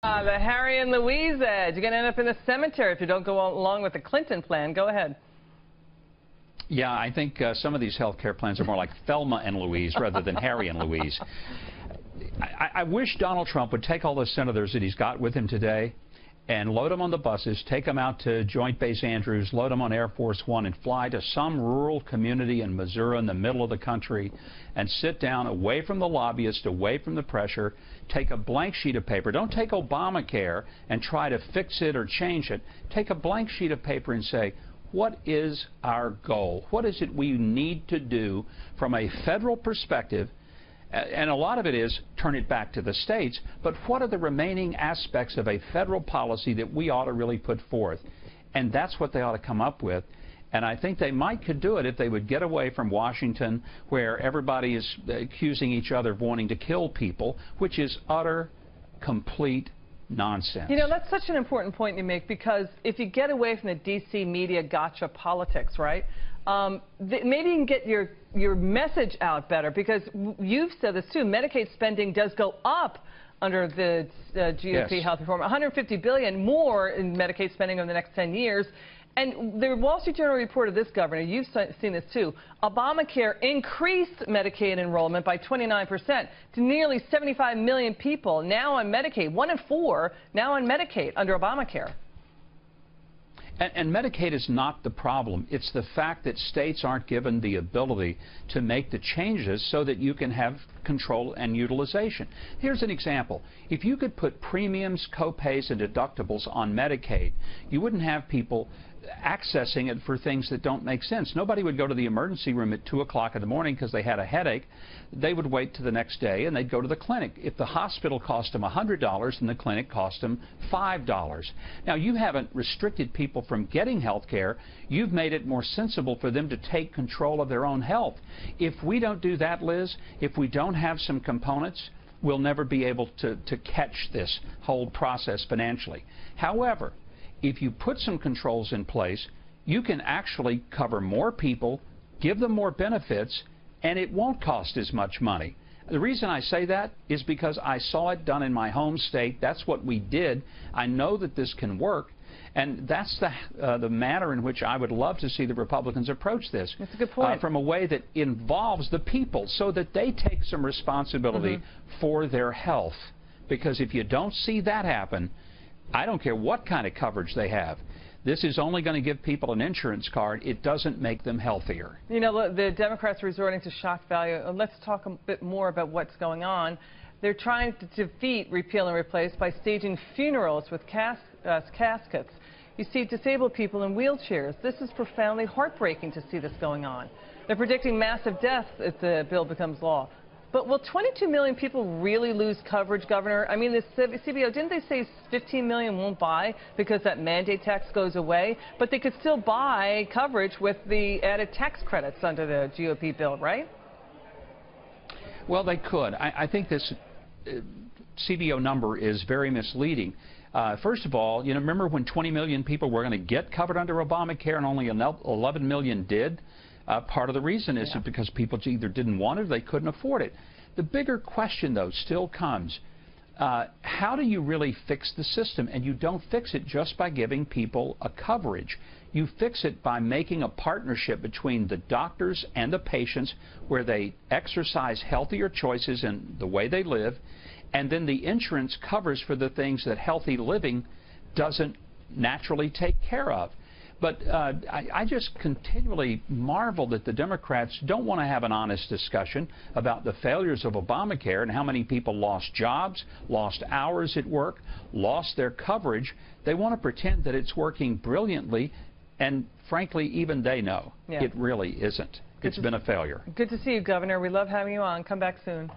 The Harry and Louise edge. You're going to end up in the cemetery if you don't go along with the Clinton plan. Go ahead. Yeah, I think some of these health care plans are more like Thelma and Louise rather than Harry and Louise. I wish Donald Trump would take all those senators that he's got with him today and load them on the buses, take them out to Joint Base Andrews, load them on Air Force One, and fly to some rural community in Missouri in the middle of the country and sit down away from the lobbyists, away from the pressure, take a blank sheet of paper. Don't take Obamacare and try to fix it or change it. Take a blank sheet of paper and say, what is our goal? What is it we need to do from a federal perspective? And a lot of it is turn it back to the states, but what are the remaining aspects of a federal policy that we ought to really put forth? And that's what they ought to come up with. And I think they could do it if they would get away from Washington, where everybody is accusing each other of wanting to kill people, which is utter, complete nonsense. You know, that's such an important point you make, because if you get away from the D.C. media gotcha politics, right, maybe you can get your message out better, because you've said this too. Medicaid spending does go up under the GOP health reform. $150 billion more in Medicaid spending over the next 10 years. And the Wall Street Journal reported this, Governor, you've seen this too. Obamacare increased Medicaid enrollment by 29% to nearly 75 million people now on Medicaid. 1 in 4 now on Medicaid under Obamacare. And Medicaid is not the problem. It's the fact that states aren't given the ability to make the changes so that you can have control and utilization. Here's an example. If you could put premiums, copays, and deductibles on Medicaid, you wouldn't have people accessing it for things that don't make sense. Nobody would go to the emergency room at 2 o'clock in the morning because they had a headache. They would wait to the next day and they'd go to the clinic. If the hospital cost them $100 and the clinic cost them $5. Now, you haven't restricted people from getting health care. You've made it more sensible for them to take control of their own health. If we don't do that, Liz, if we don't have some components, we'll never be able to catch this whole process financially. However, if you put some controls in place, you can actually cover more people, give them more benefits, and it won't cost as much money. The reason I say that is because I saw it done in my home state. That's what we did. I know that this can work, and that's the manner in which I would love to see the Republicans approach this. That's a good point. From a way that involves the people so that they take some responsibility for their health. Because if you don't see that happen, I don't care what kind of coverage they have. This is only going to give people an insurance card. It doesn't make them healthier. You know, the Democrats are resorting to shock value. Let's talk a bit more about what's going on. They're trying to defeat repeal and replace by staging funerals with caskets. You see disabled people in wheelchairs. This is profoundly heartbreaking to see this going on. They're predicting massive deaths if the bill becomes law. But will 22 million people really lose coverage, Governor? I mean, the CBO, didn't they say 15 million won't buy because that mandate tax goes away? But they could still buy coverage with the added tax credits under the GOP bill, right? Well, they could. I think this CBO number is very misleading. First of all, you know, remember when 20 million people were going to get covered under Obamacare and only 11 million did? Part of the reason is because people either didn't want it or they couldn't afford it. The bigger question, though, still comes, how do you really fix the system? And you don't fix it just by giving people a coverage. You fix it by making a partnership between the doctors and the patients where they exercise healthier choices in the way they live, and then the insurance covers for the things that healthy living doesn't naturally take care of. But I just continually marvel that the Democrats don't want to have an honest discussion about the failures of Obamacare and how many people lost jobs, lost hours at work, lost their coverage. They want to pretend that it's working brilliantly, and frankly, even they know it really isn't. It's been a failure. Good to see you, Governor. We love having you on. Come back soon.